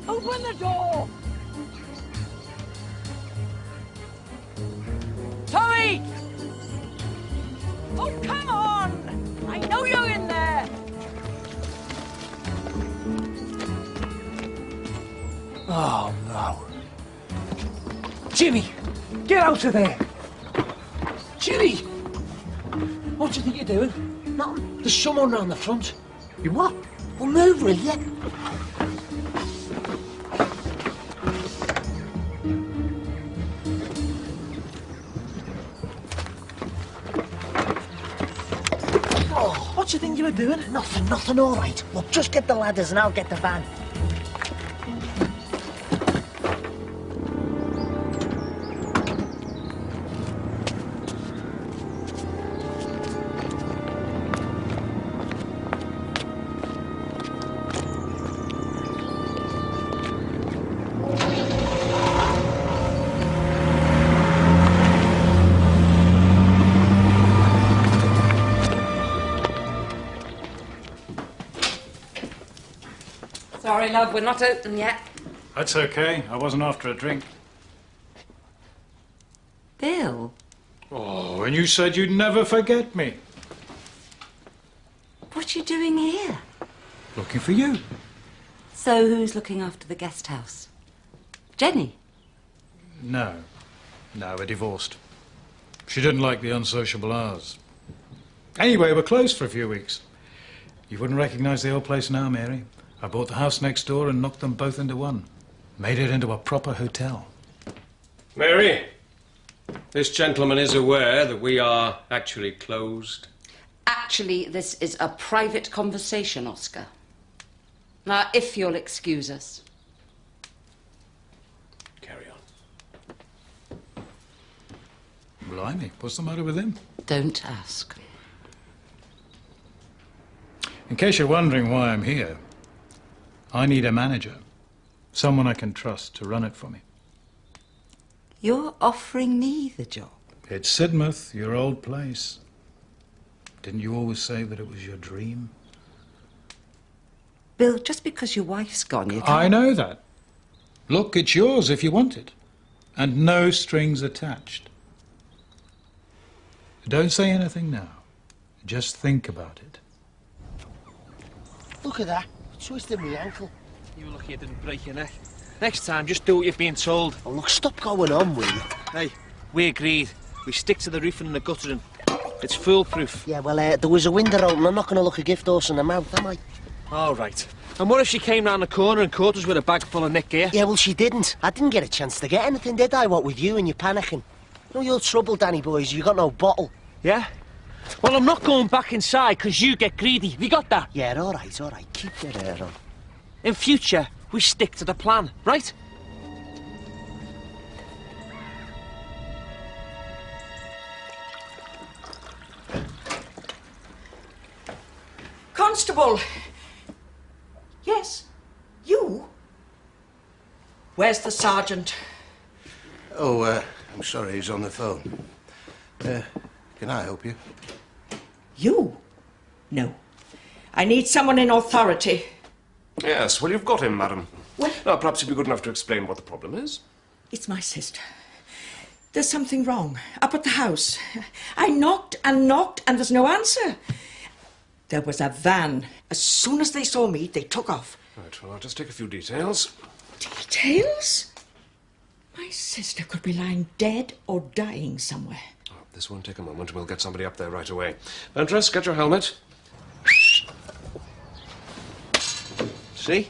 Open the door! Tommy! Oh, come on! I know you're in there! Oh, no. Jimmy! Get out of there! Jimmy! What do you think you're doing? Nothing. There's someone round the front. You what? Well, move, will you? What do you think you were doing? Nothing, all right. Look, just get the ladders and I'll get the van. Sorry, love, we're not open yet. That's okay. I wasn't after a drink. Bill? Oh, and you said you'd never forget me. What are you doing here? Looking for you. So who's looking after the guest house? Jenny? No, we're divorced. She didn't like the unsociable hours. Anyway, we're closed for a few weeks. You wouldn't recognise the old place now, Mary. I bought the house next door and knocked them both into one. Made it into a proper hotel. Mary, this gentleman is aware that we are actually closed. Actually, this is a private conversation, Oscar. Now, if you'll excuse us. Carry on. Blimey, what's the matter with him? Don't ask. In case you're wondering why I'm here, I need a manager. Someone I can trust to run it for me. You're offering me the job? It's Sidmouth, your old place. Didn't you always say that it was your dream? Bill, just because your wife's gone, you can't... I know that. Look, it's yours if you want it. And no strings attached. Don't say anything now. Just think about it. Look at that. Twisted my ankle. You were lucky you didn't break your neck. Next time, just do what you've been told. Oh, look, stop going on, will you? Hey, we agreed. We stick to the roofing and the guttering. It's foolproof. Yeah, well, there was a window open. I'm not going to look a gift horse in the mouth, am I? All right. And what if she came round the corner and caught us with a bag full of Nick gear? Yeah, well, she didn't. I didn't get a chance to get anything, did I? What with you and your panicking? No, you're trouble, Danny boys. You got no bottle. Yeah? Well, I'm not going back inside because you get greedy. Have you got that? Yeah, all right. Keep your hair on. In future, we stick to the plan, right? Constable! Yes, you? Where's the sergeant? Oh, I'm sorry, he's on the phone. Can I help you? You? No. I need someone in authority. Yes, well, you've got him, madam. Well... Now, perhaps you'd be good enough to explain what the problem is. It's my sister. There's something wrong up at the house. I knocked and there's no answer. There was a van. As soon as they saw me, they took off. Right, well, I'll just take a few details. Details? My sister could be lying dead or dying somewhere. Oh, this won't take a moment. We'll get somebody up there right away. Ventress, get your helmet. See?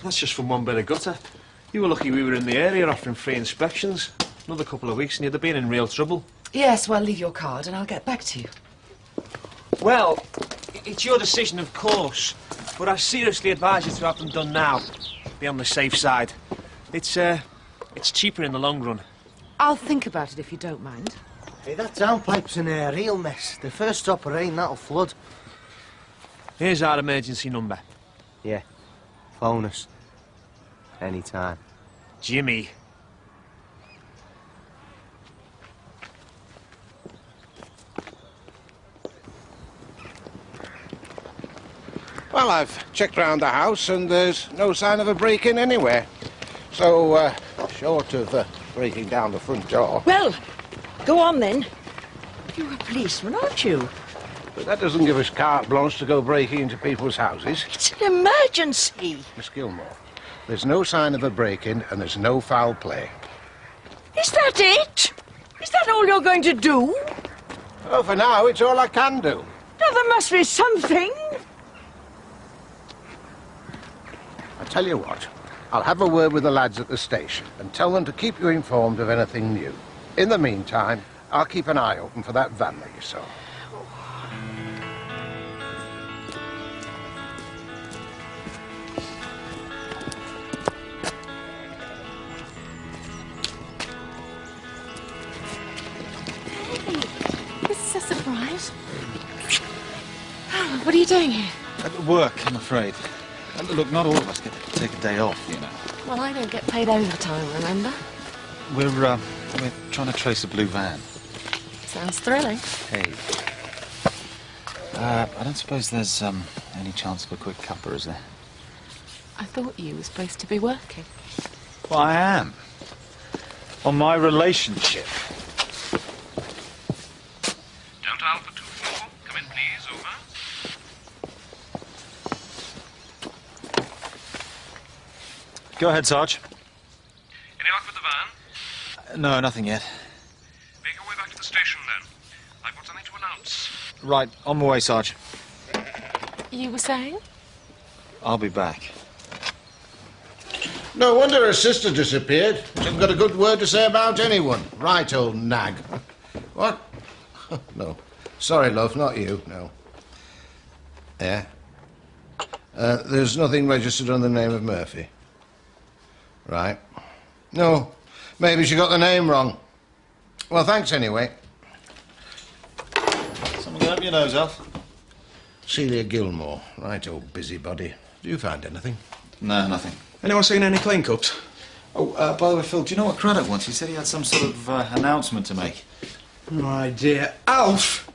That's just from one bit of gutter. You were lucky we were in the area offering free inspections. Another couple of weeks and you'd have been in real trouble. Yes, well, leave your card and I'll get back to you. Well, it's your decision, of course, but I seriously advise you to have them done now. Be on the safe side. It's cheaper in the long run. I'll think about it if you don't mind. Hey, that downpipe's in a real mess. The first stop of rain, that'll flood. Here's our emergency number. Yeah. Phone us. Anytime. Jimmy. Well, I've checked round the house and there's no sign of a break-in anywhere. So, short of breaking down the front door. Well, go on then. You're a policeman, aren't you? But that doesn't give us carte blanche to go breaking into people's houses. It's an emergency. Miss Gilmore, there's no sign of a break-in and there's no foul play. Is that it? Is that all you're going to do? Oh, for now, it's all I can do. Now, there must be something. I tell you what, I'll have a word with the lads at the station and tell them to keep you informed of anything new. In the meantime, I'll keep an eye open for that van that you saw. This is a surprise. What are you doing here? At work, I'm afraid. And look, not all of us get to take a day off, you know. Well, I don't get paid overtime, remember? We're trying to trace a blue van. Sounds thrilling. Hey. I don't suppose there's any chance of a quick cuppa, is there? I thought you were supposed to be working. Well, I am. On my relationship. Delta Alpha 24, come in please, over. Go ahead, Sarge. Any luck with the van? No, nothing yet. Make your way back to the station then. I've got something to announce. Right, on my way, Sarge. You were saying? I'll be back. No wonder her sister disappeared. She hasn't got a good word to say about anyone. Right, old nag. What? No. Sorry, love, not you, no. Yeah? There's nothing registered on the name of Murphy. Right. No, maybe she got the name wrong. Well, thanks anyway. Someone help your nose off? Celia Gilmore. Right, old busybody. Do you find anything? No, nothing. Anyone seen any clean cups? Oh, by the way, Phil, do you know what Craddock wants? He said he had some sort of announcement to make. My dear Alf!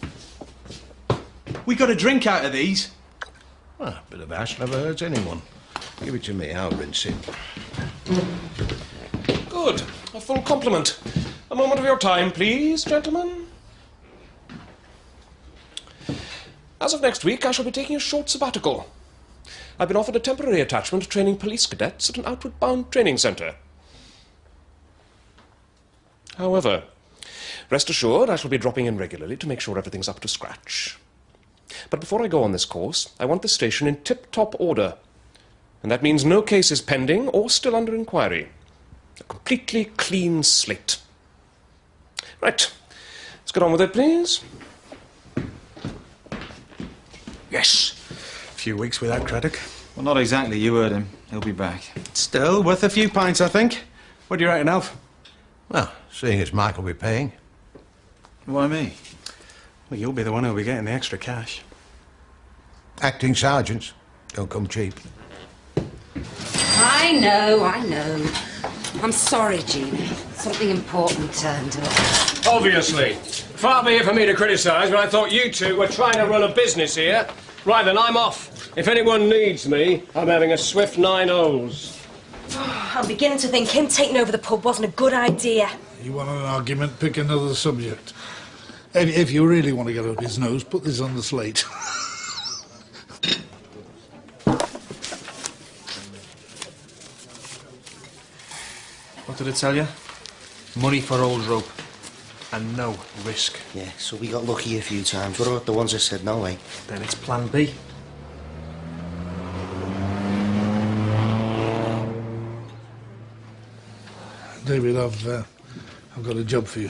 We got a drink out of these. Well, a bit of ash never hurts anyone. Give it to me, I'll rinse it. Good. A full complement. A moment of your time, please, gentlemen. As of next week, I shall be taking a short sabbatical. I've been offered a temporary attachment training police cadets at an outward-bound training centre. However, rest assured I shall be dropping in regularly to make sure everything's up to scratch. But before I go on this course, I want the station in tip-top order. And that means no cases pending or still under inquiry. A completely clean slate. Right. Let's get on with it, please. Yes. A few weeks without Craddock. Well, not exactly. You heard him. He'll be back. Still worth a few pints, I think. What do you reckon, Alf? Well, seeing as Mike will be paying. Why me? Well, you'll be the one who'll be getting the extra cash. Acting sergeants don't come cheap. I know. I'm sorry, Gina. Something important turned up. Obviously. Far be it for me to criticise, but I thought you two were trying to run a business here. Right then, I'm off. If anyone needs me, I'm having a swift 9 holes. I'm beginning to think him taking over the pub wasn't a good idea. You want an argument, pick another subject. If you really want to get up his nose, put this on the slate. What did it tell you? Money for old rope. And no risk. Yeah, so we got lucky a few times. What about the ones that said no, eh? Then it's plan B. David, I've got a job for you.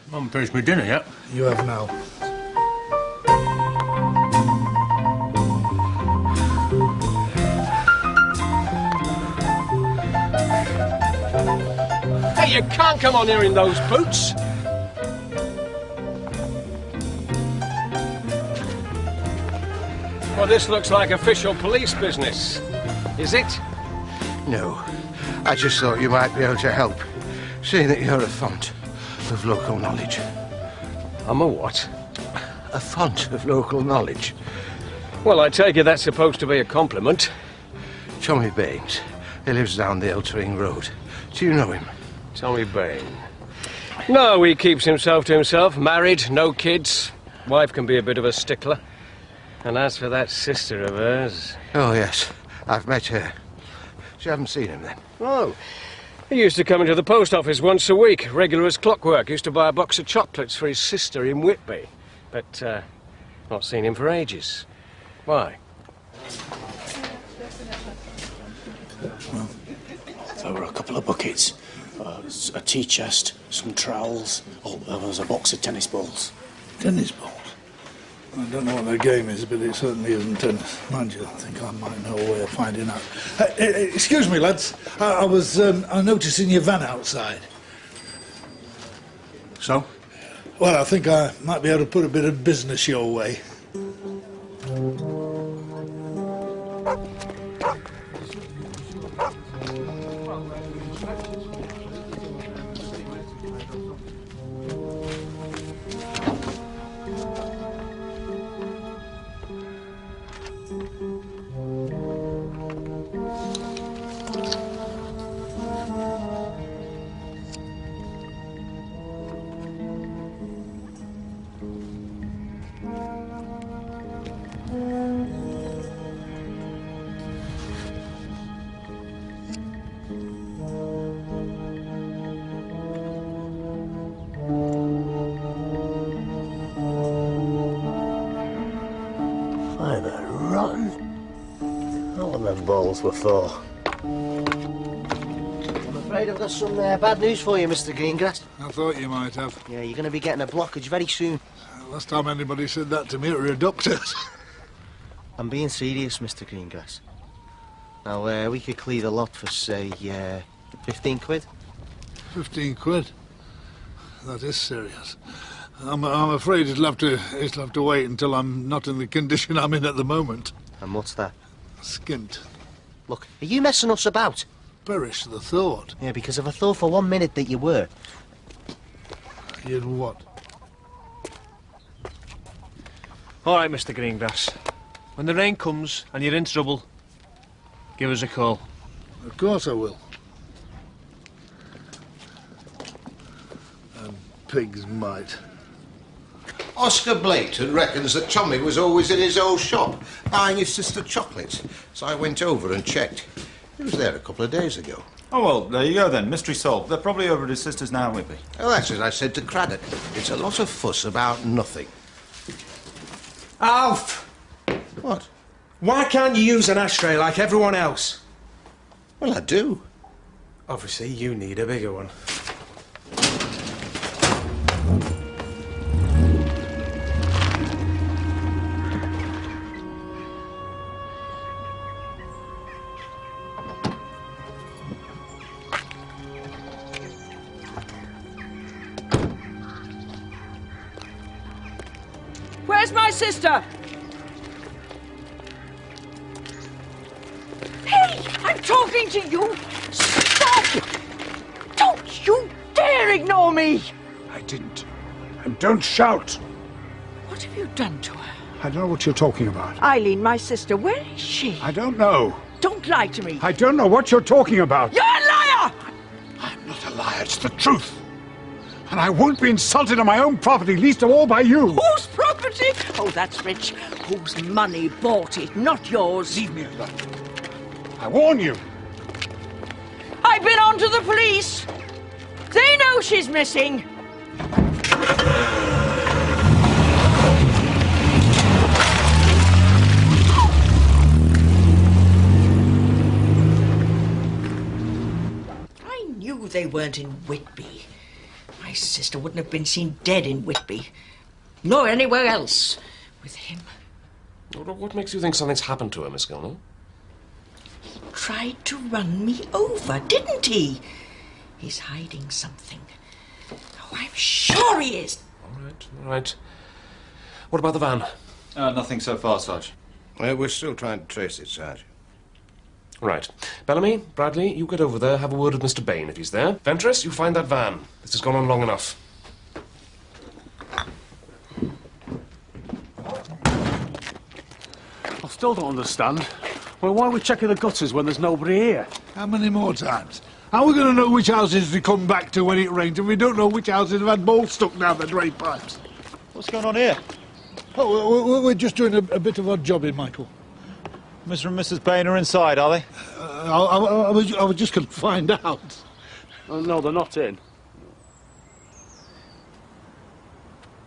I haven't finished my dinner yet. You have now. Hey, you can't come on here in those boots. Well, this looks like official police business. Is it? No. I just thought you might be able to help, seeing that you're a font of local knowledge. I'm a what? A font of local knowledge. Well, I take it that's supposed to be a compliment. Tommy Baines. He lives down the Eltering Road. Do you know him? Tommy Bayne. No, he keeps himself to himself. Married, no kids. Wife can be a bit of a stickler. And as for that sister of hers... Oh, yes. I've met her. You haven't seen him, then? Oh. He used to come into the post office once a week, regular as clockwork. Used to buy a box of chocolates for his sister in Whitby. But, not seen him for ages. Why? Well, there were a couple of buckets, a tea chest, some trowels. Oh, there was a box of tennis balls. Tennis balls? I don't know what their game is, but it certainly isn't tennis. Mind you, I think I might know a way of finding out. Excuse me, lads. I was noticing your van outside. So? Well, I think I might be able to put a bit of business your way. Were for. I'm afraid I've got some bad news for you, Mr. Greengrass. I thought you might have. Yeah, you're going to be getting a blockage very soon. Last time anybody said that to me, it were a doctor's. I'm being serious, Mr. Greengrass. Now, we could clear the lot for, say, 15 quid. 15 quid? That is serious. I'm afraid it'll have to wait until I'm not in the condition I'm in at the moment. And what's that? Skint. Look, are you messing us about? Perish the thought. Yeah, because if I thought for 1 minute that you were. You'd what? All right, Mr. Greengrass. When the rain comes and you're in trouble, give us a call. Of course I will. And pigs might. Oscar Blaketon reckons that Tommy was always in his old shop, buying his sister chocolates. So I went over and checked. He was there a couple of days ago. Oh, well, there you go then. Mystery solved. They're probably over at his sister's now, Whitby. Oh, that's as I said to Craddock. It's a lot of fuss about nothing. Alf! What? Why can't you use an ashtray like everyone else? Well, I do. Obviously, you need a bigger one. Where's my sister? Hey, I'm talking to you. Stop! Don't you dare ignore me! I didn't. And don't shout. What have you done to her? I don't know what you're talking about. Eileen, my sister, where is she? I don't know. Don't lie to me. I don't know what you're talking about. You're a liar! I'm not a liar, it's the truth. And I won't be insulted on my own property, least of all by you. Whose property? Oh, that's rich. Whose money bought it, not yours. Leave me alone. I warn you. I've been on to the police. They know she's missing. I knew they weren't in Whitby. My sister wouldn't have been seen dead in Whitby, nor anywhere else with him. What makes you think something's happened to her, Miss Gilmore? He tried to run me over, didn't he? He's hiding something. Oh, I'm sure he is. All right. What about the van? Nothing so far, Sarge. We're still trying to trace it, Sarge. Right. Bellamy, Bradley, you get over there, have a word with Mr. Bayne if he's there. Ventris, you find that van. This has gone on long enough. I still don't understand. Well, why are we checking the gutters when there's nobody here? How many more times? How are we going to know which houses to come back to when it rains if we don't know which houses have had balls stuck down the drain pipes? What's going on here? Oh, we're just doing a bit of odd jobbing, Michael. Mr. and Mrs. Bayne are inside, are they? I was just going to find out. Oh, no, they're not in.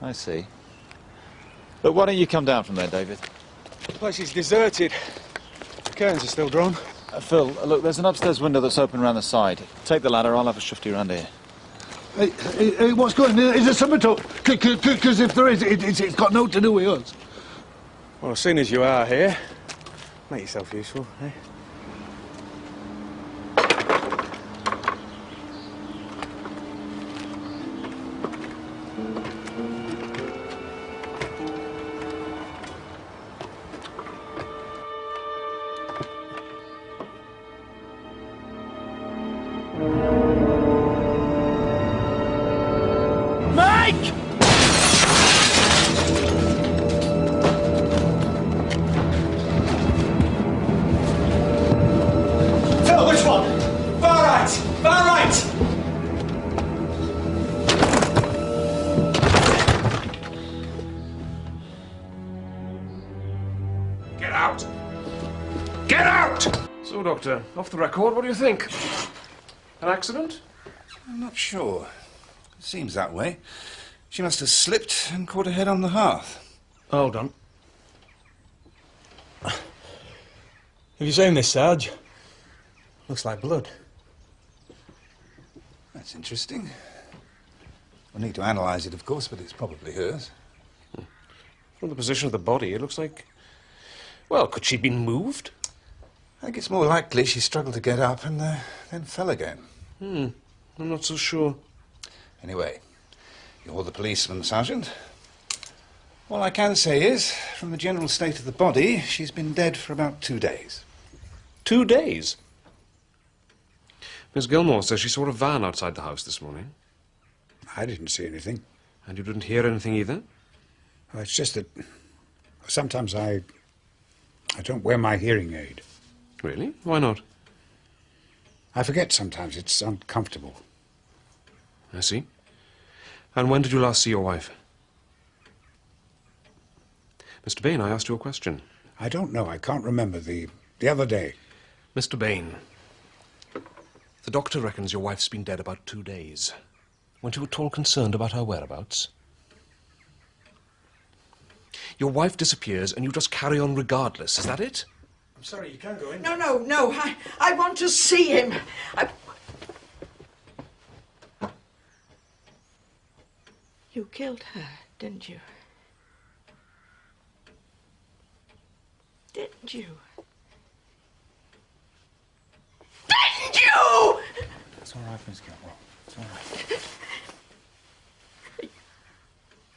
I see. Look, why don't you come down from there, David? The place is deserted. The curtains are still drawn. Phil, look, there's an upstairs window that's open around the side. Take the ladder, I'll have a shifty around here. Hey, what's going on? Is there something to... Because if there is, it's got nothing to do with us. Well, seeing as you are here, make yourself useful, eh? Doctor, off the record, what do you think? An accident? I'm not sure. It seems that way. She must have slipped and caught her head on the hearth. Hold on. Have you seen this, Sarge? Looks like blood. That's interesting. We'll need to analyse it, of course, but it's probably hers. From the position of the body, it looks like... Well, could she have been moved? I think it's more likely she struggled to get up and then fell again. I'm not so sure. Anyway, you're the policeman, Sergeant. All I can say is, from the general state of the body, she's been dead for about 2 days. 2 days? Miss Gilmore says she saw a van outside the house this morning. I didn't see anything. And you didn't hear anything either? Well, it's just that sometimes I don't wear my hearing aid. Really? Why not? I forget sometimes. It's uncomfortable. I see. And when did you last see your wife? Mr. Bayne, I asked you a question. I don't know. I can't remember. The other day. Mr. Bayne, the doctor reckons your wife's been dead about 2 days. Weren't you at all concerned about her whereabouts? Your wife disappears and you just carry on regardless. Is that it? I'm sorry, you can't go in. No. I want to see him. You killed her, didn't you? Didn't you? Didn't you? It's all right, Miss Gilmore. It's all right.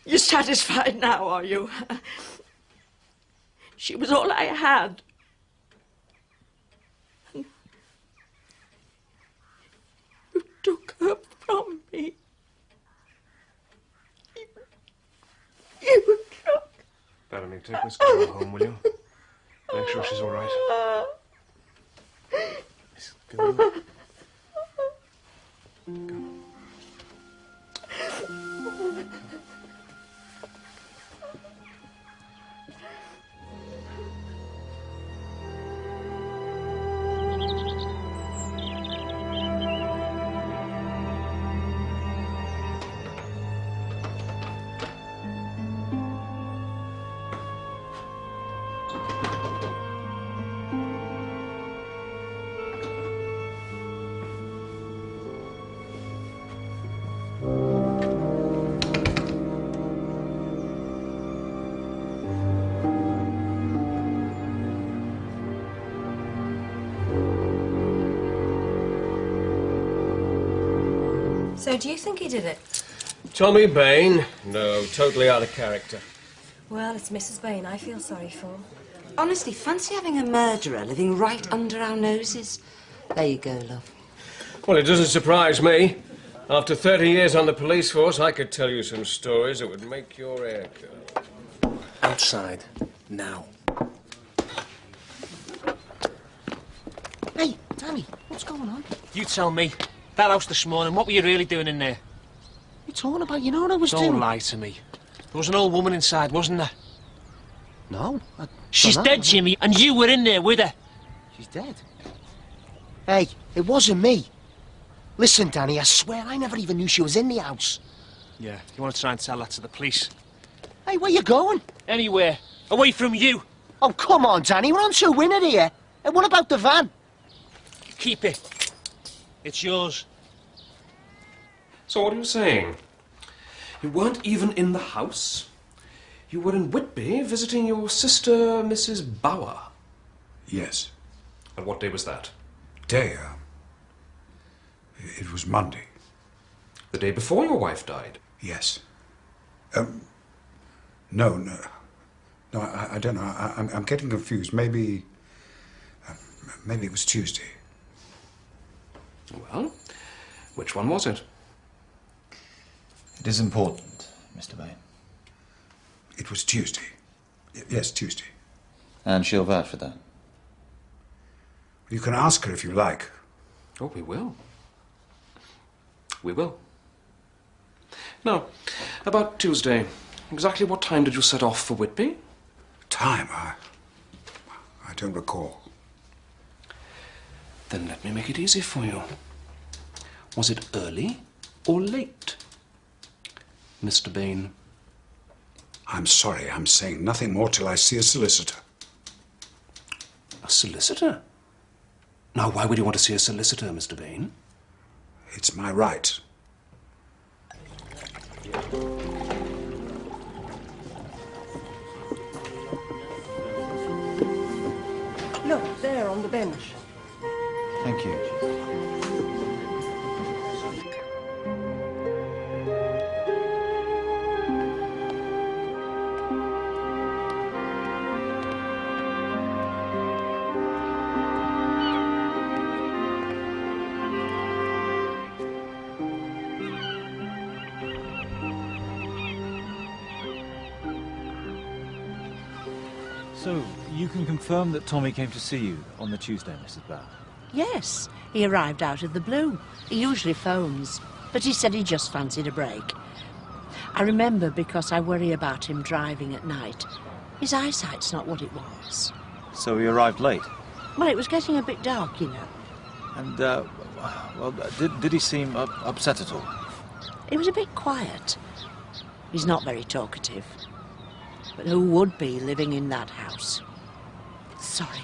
You're satisfied now, are you? She was all I had. You took her from me. You took... Bellamy, take Miss Gilmore home, will you? Make sure she's all right. Miss Gilmore. So do you think he did it? Tommy Bayne? No, totally out of character. Well, it's Mrs. Bayne I feel sorry for. Honestly, fancy having a murderer living right under our noses. There you go, love. Well, it doesn't surprise me. After 30 years on the police force, I could tell you some stories that would make your hair curl. Outside. Now. Hey, Danny, what's going on? You tell me. That house this morning, what were you really doing in there? You talking about? You know what I was doing? Don't lie to me. There was an old woman inside, wasn't there? No. She's dead, Jimmy, and you were in there with her. She's dead? Hey, it wasn't me. Listen, Danny, I swear I never even knew she was in the house. Yeah, you want to try and tell that to the police? Hey, where you going? Anywhere. Away from you. Oh, come on, Danny, we're on to a winner here. And what about the van? Keep it. It's yours. So what are you saying? You weren't even in the house? You were in Whitby visiting your sister, Mrs. Bauer? Yes. And what day was that? Day, it was Monday. The day before your wife died? Yes. No, I don't know. I'm getting confused. Maybe it was Tuesday. Well, which one was it? It is important, Mr. Bayne. It was Tuesday. Yes, Tuesday. And she'll vouch for that. You can ask her if you like. Oh, we will. We will. Now, about Tuesday, exactly what time did you set off for Whitby? Time? I don't recall. Then let me make it easy for you. Was it early or late, Mr. Bayne? I'm sorry, I'm saying nothing more till I see a solicitor. A solicitor? Now, why would you want to see a solicitor, Mr. Bayne? It's my right. Look, there on the bench. Thank you. So, you can confirm that Tommy came to see you on the Tuesday, Mrs. Bauer? Yes, he arrived out of the blue. He usually phones, but he said he just fancied a break. I remember because I worry about him driving at night. His eyesight's not what it was. So he arrived late? Well, it was getting a bit dark, you know. And, well, did he seem upset at all? He was a bit quiet. He's not very talkative. But who would be living in that house? Sorry.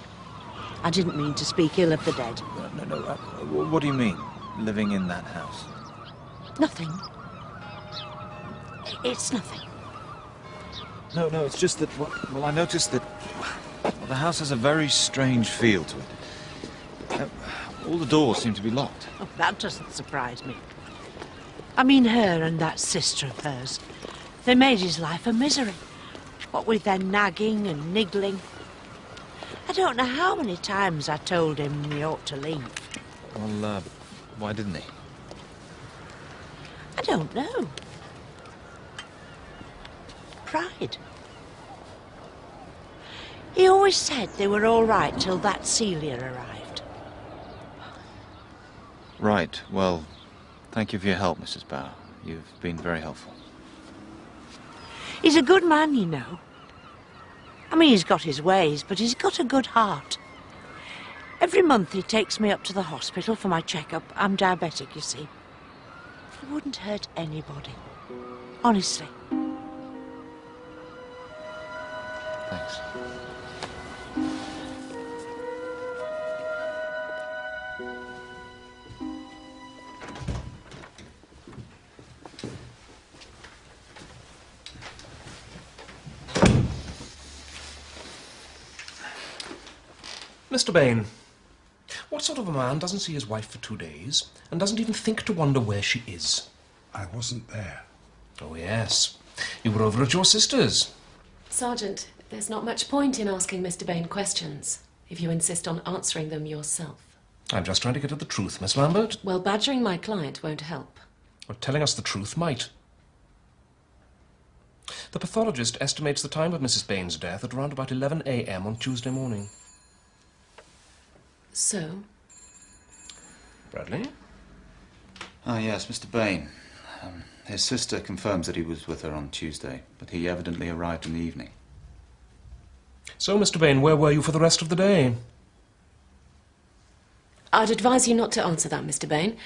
I didn't mean to speak ill of the dead. No, what do you mean, living in that house? Nothing. It's nothing. No, it's just that, well, I noticed that the house has a very strange feel to it. All the doors seem to be locked. Oh, that doesn't surprise me. I mean, her and that sister of hers. They made his life a misery. What with their nagging and niggling. I don't know how many times I told him he ought to leave. Well, why didn't he? I don't know. Pride. He always said they were all right till that Celia arrived. Right, well, thank you for your help, Mrs. Bauer. You've been very helpful. He's a good man, you know. I mean, he's got his ways, but he's got a good heart. Every month he takes me up to the hospital for my checkup. I'm diabetic, you see. He wouldn't hurt anybody. Honestly. Thanks. Mr. Bayne, what sort of a man doesn't see his wife for 2 days and doesn't even think to wonder where she is? I wasn't there. Oh, yes. You were over at your sister's. Sergeant, there's not much point in asking Mr. Bayne questions if you insist on answering them yourself. I'm just trying to get at the truth, Miss Lambert. Well, badgering my client won't help. Well, telling us the truth might. The pathologist estimates the time of Mrs. Bayne's death at around about 11 a.m. on Tuesday morning. So? Bradley? Ah, yes, Mr. Bayne. His sister confirms that he was with her on Tuesday, but he evidently arrived in the evening. So, Mr. Bayne, where were you for the rest of the day? I'd advise you not to answer that, Mr. Bayne.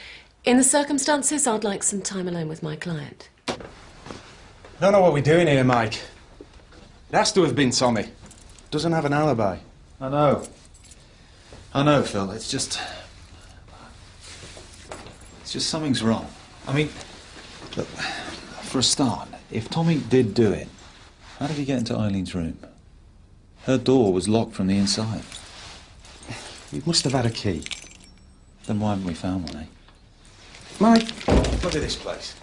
In the circumstances, I'd like some time alone with my client. I don't know what we're doing here, Mike. It has to have been Tommy. Doesn't have an alibi. I know, Phil. It's just something's wrong. I mean, look, for a start, if Tommy did do it, how did he get into Eileen's room? Her door was locked from the inside. He must have had a key. Then why haven't we found one, eh? Mike, look at this place.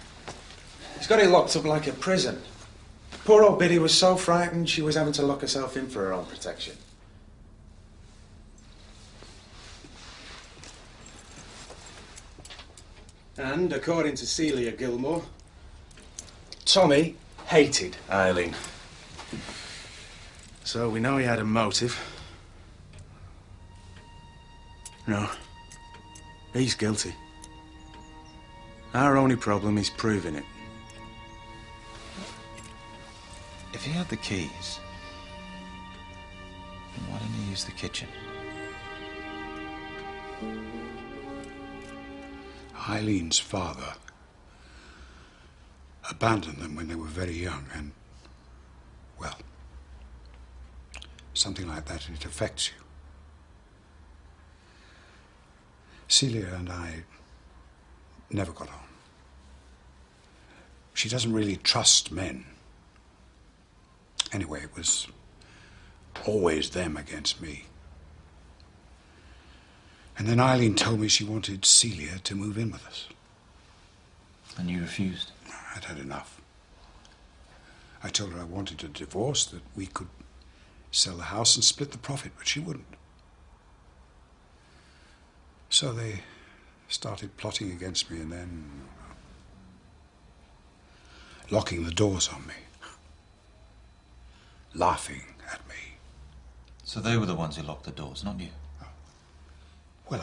He's got it locked up like a prison. Poor old Biddy was so frightened she was having to lock herself in for her own protection. And according to Celia Gilmore, Tommy hated Eileen. So we know he had a motive. No, he's guilty. Our only problem is proving it. If he had the keys, then why didn't he use the kitchen? Eileen's father abandoned them when they were very young, and, well, something like that, it affects you. Celia and I never got on. She doesn't really trust men. Anyway, it was always them against me. And then Eileen told me she wanted Celia to move in with us. And you refused? I'd had enough. I told her I wanted a divorce, that we could sell the house and split the profit, but she wouldn't. So they started plotting against me and then locking the doors on me, laughing at me. So they were the ones who locked the doors, not you? Well,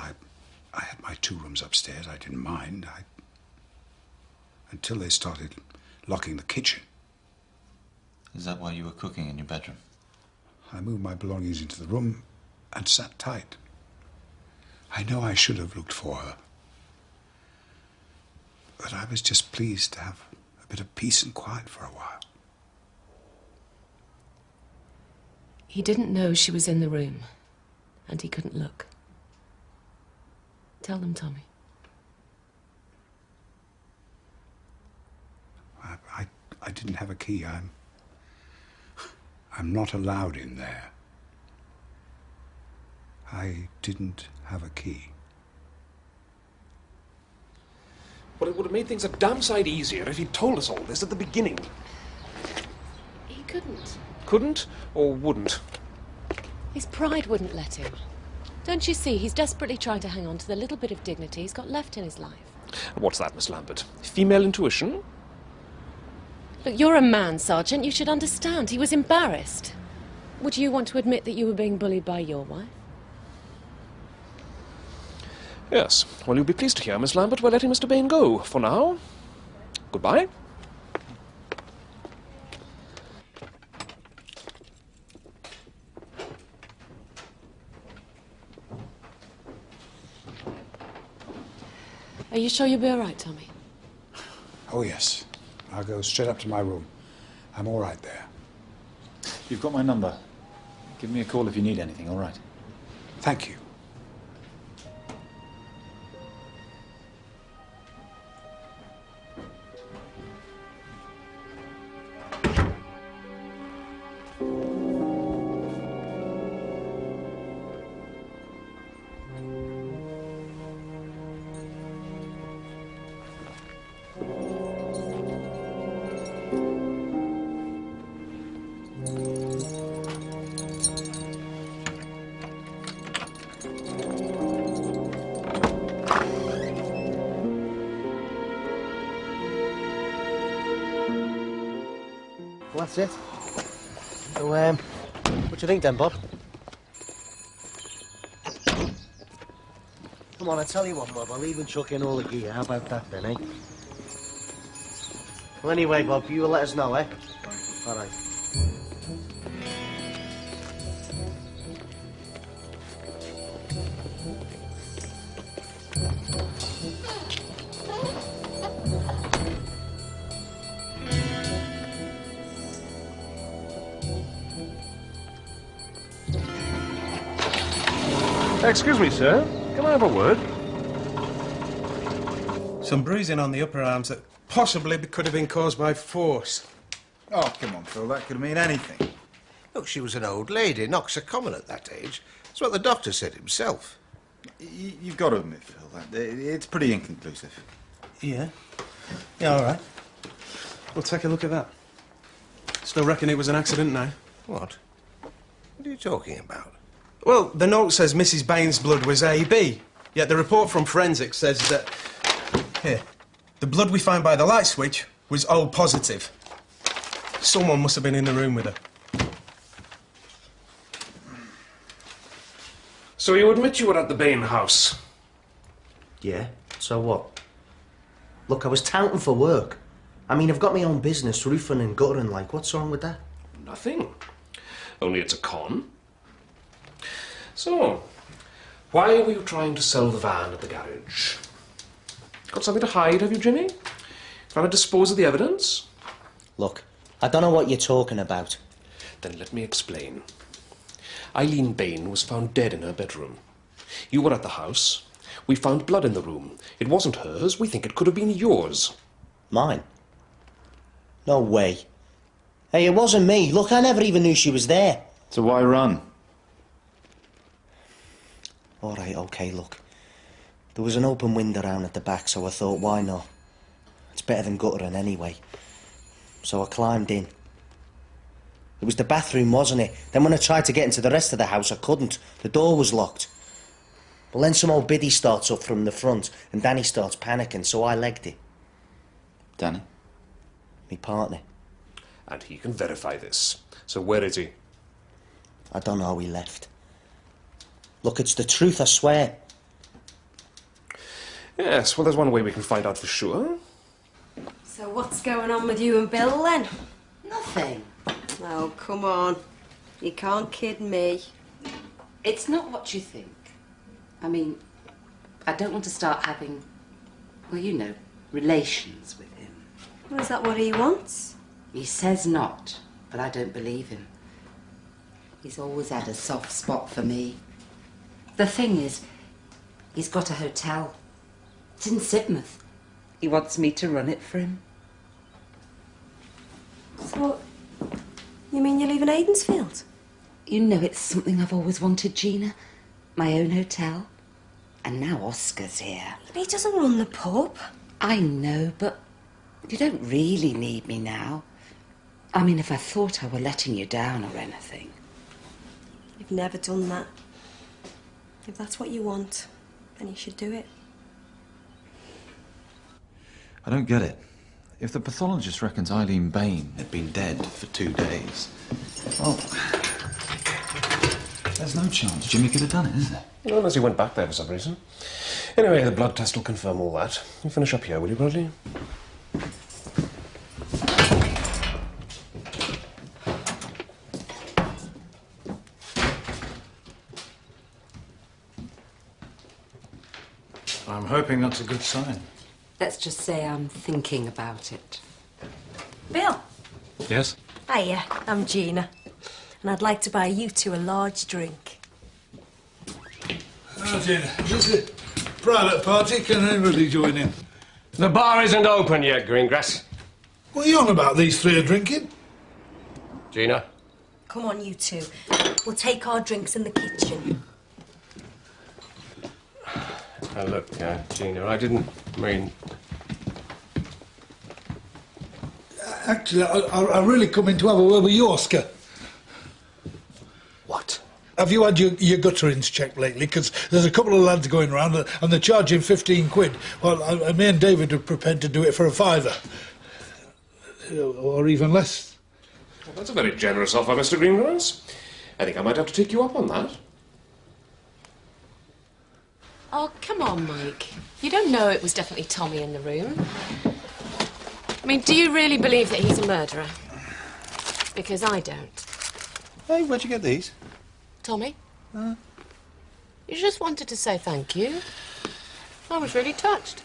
I had my 2 rooms upstairs. I didn't mind. Until they started locking the kitchen. Is that why you were cooking in your bedroom? I moved my belongings into the room and sat tight. I know I should have looked for her. But I was just pleased to have a bit of peace and quiet for a while. He didn't know she was in the room, and he couldn't look. Tell them, Tommy. I didn't have a key. I'm not allowed in there. I didn't have a key. Well, it would have made things a damn sight easier if he'd told us all this at the beginning. He couldn't. Couldn't or wouldn't? His pride wouldn't let him. Don't you see, he's desperately trying to hang on to the little bit of dignity he's got left in his life. What's that, Miss Lambert? Female intuition? Look, you're a man, Sergeant. You should understand. He was embarrassed. Would you want to admit that you were being bullied by your wife? Yes. Well, you'll be pleased to hear, Miss Lambert, we're letting Mr. Bayne go for now. Goodbye. Are you sure you'll be all right, Tommy? Oh, yes. I'll go straight up to my room. I'm all right there. You've got my number. Give me a call if you need anything, all right? Thank you. Well, that's it. So, what do you think then, Bob? Come on, I tell you what, Bob, I'll even chuck in all the gear. How about that then, eh? Well, anyway, Bob, you will let us know, eh? All right. Excuse me, sir. Can I have a word? Some bruising on the upper arms that possibly could have been caused by force. Oh, come on, Phil, that could mean anything. Look, she was an old lady. Knocks are common at that age. That's what the doctor said himself. You've got to admit, Phil, that it's pretty inconclusive. Yeah? Yeah, all right. We'll take a look at that. Still reckon it was an accident now? What? What are you talking about? Well, the note says Mrs. Bayne's blood was AB, yet the report from forensics says that... Here. The blood we found by the light switch was O positive. Someone must have been in the room with her. So you admit you were at the Bayne house? Yeah, so what? Look, I was touting for work. I mean, I've got my own business, roofing and guttering, like, what's wrong with that? Nothing. Only it's a con. So, why were you trying to sell the van at the garage? Got something to hide, have you, Jimmy? Trying to dispose of the evidence? Look, I don't know what you're talking about. Then let me explain. Eileen Bayne was found dead in her bedroom. You were at the house. We found blood in the room. It wasn't hers. We think it could have been yours. Mine? No way. Hey, it wasn't me. Look, I never even knew she was there. So why run? All right, OK, look. There was an open window down at the back, so I thought, why not? It's better than guttering anyway. So I climbed in. It was the bathroom, wasn't it? Then when I tried to get into the rest of the house, I couldn't. The door was locked. Well, then some old biddy starts up from the front, and Danny starts panicking, so I legged it. Danny? Me partner. And he can verify this. So where is he? I don't know how he left. Look, it's the truth, I swear. Yes, well, there's one way we can find out for sure. So what's going on with you and Bill, then? Nothing. Oh, come on. You can't kid me. It's not what you think. I mean, I don't want to start having, well, you know, relations with him. Well, is that what he wants? He says not, but I don't believe him. He's always had a soft spot for me. The thing is, he's got a hotel. It's in Sidmouth. He wants me to run it for him. So, you mean you're leaving Aidensfield? You know it's something I've always wanted, Gina. My own hotel. And now Oscar's here. He doesn't run the pub. I know, but you don't really need me now. I mean, if I thought I were letting you down or anything. You've never done that. If that's what you want, then you should do it. I don't get it. If the pathologist reckons Eileen Bayne had been dead for 2 days, well, there's no chance Jimmy could have done it, is there? Well, unless he went back there for some reason. Anyway, the blood test will confirm all that. You finish up here, will you, Bradley? I'm hoping that's a good sign. Let's just say I'm thinking about it. Bill. Yes? Hiya, I'm Gina. And I'd like to buy you two a large drink. Oh, Gina, is this a private party? Can anybody join in? The bar isn't open yet, Greengrass. What are you on about, these three are drinking? Gina? Come on, you two. We'll take our drinks in the kitchen. Now, look, Gina, I didn't mean... Actually, I really come in to have a word with you, Oscar. What? Have you had your gutterings checked lately? Because there's a couple of lads going around and they're charging 15 quid. Well, me and David are prepared to do it for a £5. Or even less. Well, that's a very generous offer, Mr. Greengrass. I think I might have to take you up on that. Oh, come on, Mike. You don't know it was definitely Tommy in the room. I mean, do you really believe that he's a murderer? Because I don't. Hey, where'd you get these? Tommy? You just wanted to say thank you. I was really touched.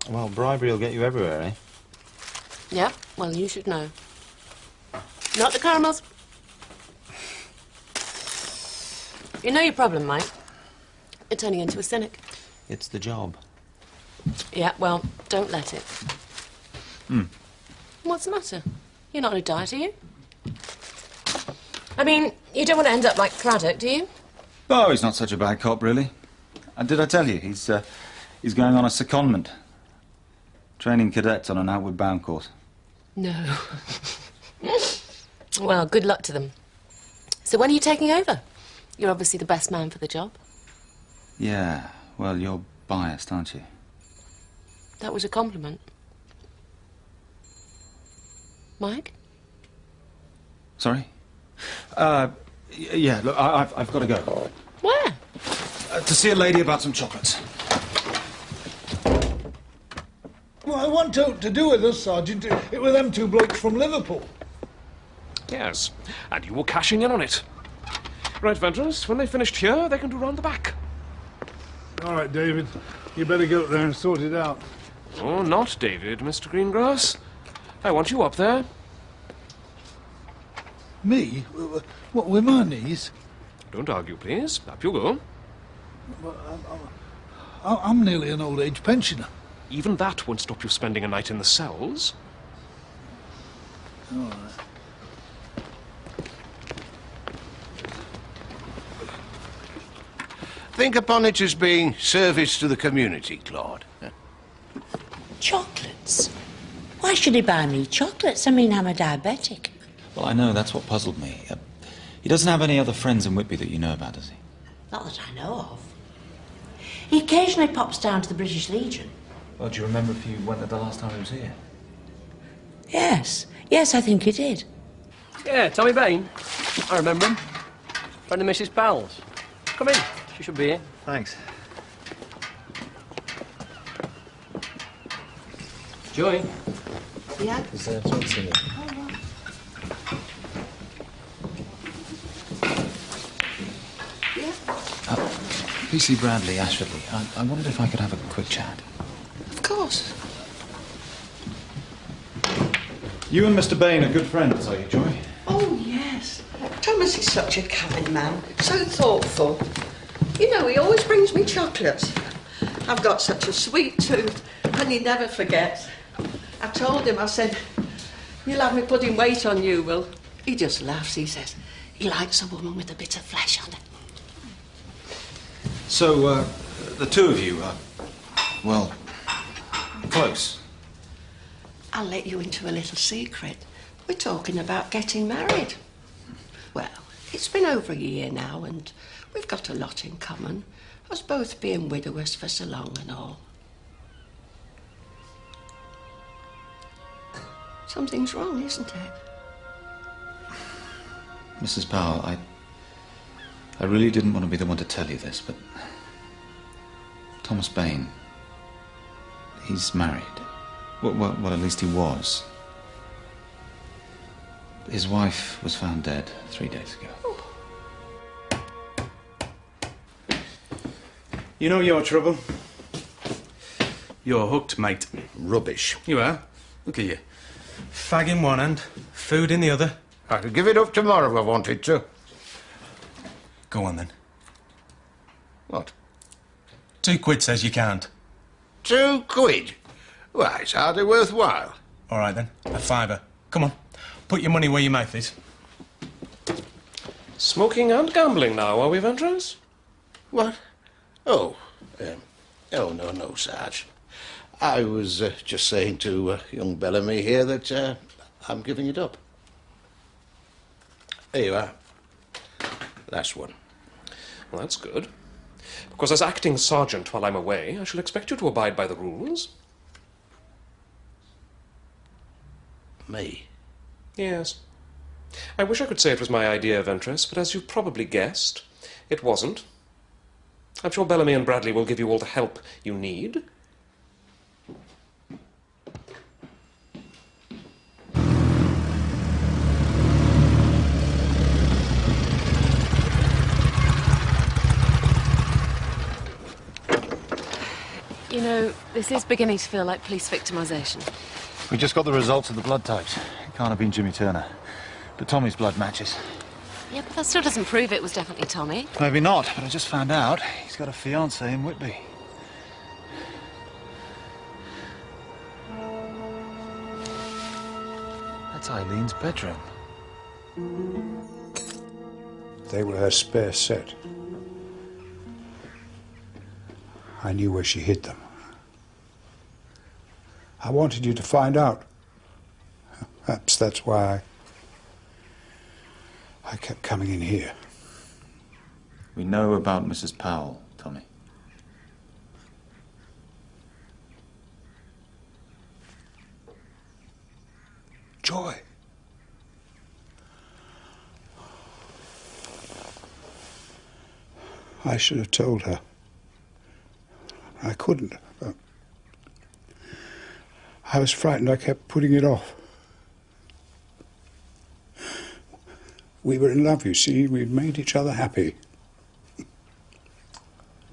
Well, bribery will get you everywhere, eh? Yeah, well, you should know. Not the caramels. You know your problem, Mike. You're turning into a cynic. It's the job. Yeah, well, don't let it. Hmm. What's the matter? You're not on a diet, are you? I mean, you don't want to end up like Craddock, do you? Oh, he's not such a bad cop, really. And did I tell you, he's going on a secondment. Training cadets on an outward bound course. No. Well, good luck to them. So when are you taking over? You're obviously the best man for the job. Yeah, well, you're biased, aren't you? That was a compliment. Mike? Sorry? Yeah, look, I've got to go. Where? To see a lady about some chocolates. Well, I want to do with us, Sergeant. It were them two blokes from Liverpool. Yes, and you were cashing in on it. Right, Ventress, when they've finished here, they can do round the back. All right, David. You better go up there and sort it out. Oh, not David, Mr. Greengrass. I want you up there. Me? What, with my knees? Don't argue, please. Up you go. I'm nearly an old age pensioner. Even that won't stop you spending a night in the cells. All right. Think upon it as being service to the community, Claude. Chocolates? Why should he buy me chocolates? I mean, I'm a diabetic. Well, I know, that's what puzzled me. He doesn't have any other friends in Whitby that you know about, does he? Not that I know of. He occasionally pops down to the British Legion. Well, do you remember if you went there the last time he was here? Yes. Yes, I think he did. Yeah, Tommy Bayne. I remember him. Friend of Mrs. Powell's. Come in. She should be here. Thanks. Joy. Yeah? Is there talks in it? Yeah? PC Bradley, Ashfordley. I wondered if I could have a quick chat. Of course. You and Mr. Bayne are good friends, are you, Joy? Oh, yes. Thomas is such a kind man, so thoughtful. You know, he always brings me chocolates. I've got such a sweet tooth, and he never forgets. I told him, I said, you'll have me putting weight on you, Will. He just laughs, he says. He likes a woman with a bit of flesh on her. So, the two of you are, well, close. I'll let you into a little secret. We're talking about getting married. Well, it's been over a year now, and we've got a lot in common, us both being widowers for so long and all. Something's wrong, isn't it? Mrs. Powell, I really didn't want to be the one to tell you this, but Thomas Bayne, he's married. Well, at least he was. His wife was found dead 3 days ago. You know your trouble? You're hooked, mate. Rubbish. You are? Look at you. Fag in one hand, food in the other. I could give it up tomorrow if I wanted to. Go on, then. What? £2 says you can't. £2? Why, it's hardly worthwhile. All right, then. A fiver. Come on. Put your money where your mouth is. Smoking and gambling now, are we, Ventress? What? Oh, no, Sarge. I was just saying to young Bellamy here that I'm giving it up. There you are. Last one. Well, that's good. Because as acting sergeant while I'm away, I shall expect you to abide by the rules. Me? Yes. I wish I could say it was my idea, Ventress, but as you've probably guessed, it wasn't. I'm sure Bellamy and Bradley will give you all the help you need. You know, this is beginning to feel like police victimisation. We just got the results of the blood types. It can't have been Jimmy Turner. But Tommy's blood matches. Yeah, but that still doesn't prove it was definitely Tommy. Maybe not, but I just found out he's got a fiancée in Whitby. That's Eileen's bedroom. They were her spare set. I knew where she hid them. I wanted you to find out. Perhaps that's why I kept coming in here. We know about Mrs. Powell, Tommy. Joy. I should have told her. I couldn't. I was frightened. I kept putting it off. We were in love, you see. We'd made each other happy. And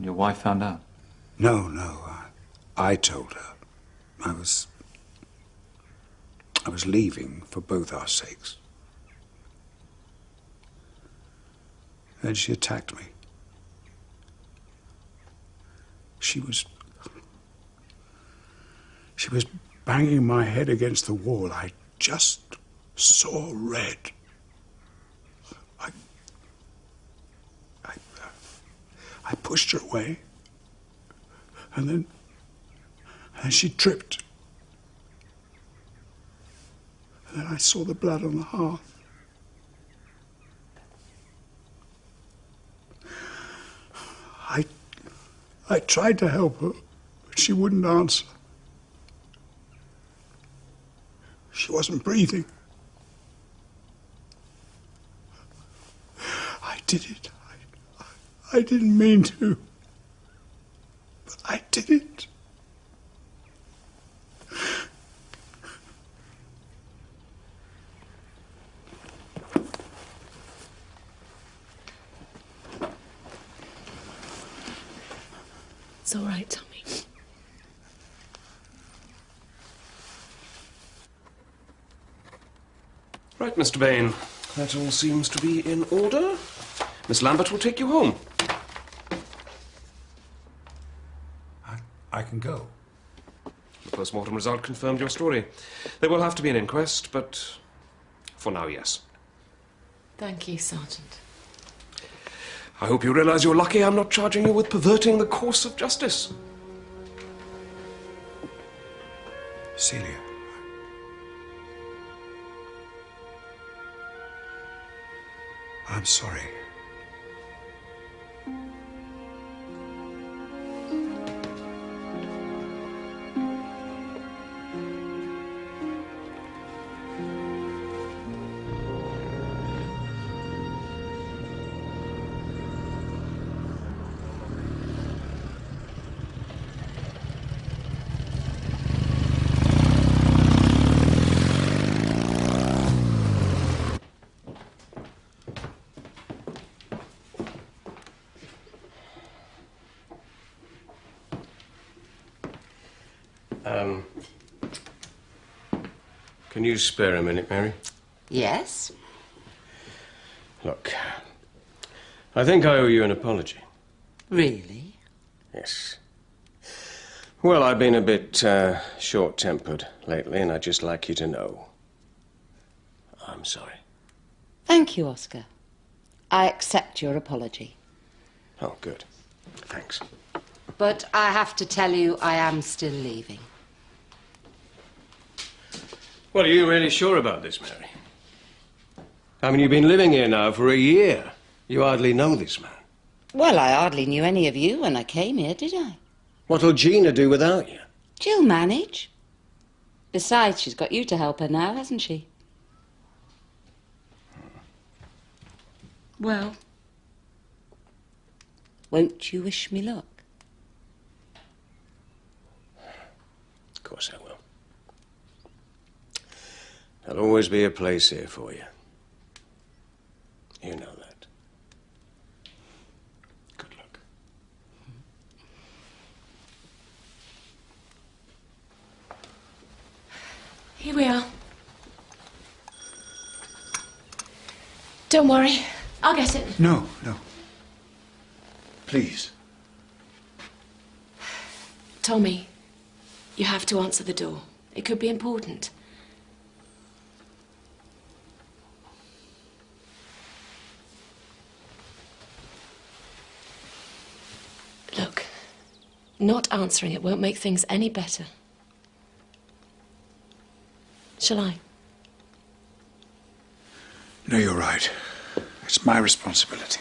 your wife found out? No. I told her. I was leaving for both our sakes. Then she attacked me. She was banging my head against the wall. I just saw red. I pushed her away, and then she tripped. And then I saw the blood on the hearth. I tried to help her, but she wouldn't answer. She wasn't breathing. I did it. I didn't mean to, but I did it. It's all right, Tommy. Right, Mr. Bayne. That all seems to be in order. Miss Lambert will take you home. I can go. The post-mortem result confirmed your story. There will have to be an inquest, but for now, yes. Thank you, Sergeant. I hope you realise you're lucky I'm not charging you with perverting the course of justice. Celia. I'm sorry. Can you spare a minute, Mary? Yes? Look, I think I owe you an apology. Really? Yes. Well, I've been a bit short-tempered lately, and I'd just like you to know. I'm sorry. Thank you, Oscar. I accept your apology. Oh, good. Thanks. But I have to tell you, I am still leaving. Well, are you really sure about this, Mary? I mean, you've been living here now for a year. You hardly know this man. Well, I hardly knew any of you when I came here, did I? What'll Gina do without you? She'll manage. Besides, she's got you to help her now, hasn't she? Well, won't you wish me luck? Of course I will. There'll always be a place here for you. You know that. Good luck. Here we are. Don't worry, I'll get it. No, no. Please. Tommy, you have to answer the door. It could be important. Look, not answering it won't make things any better. Shall I? No, you're right. It's my responsibility.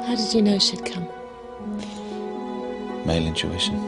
How did you know she'd come? Male intuition.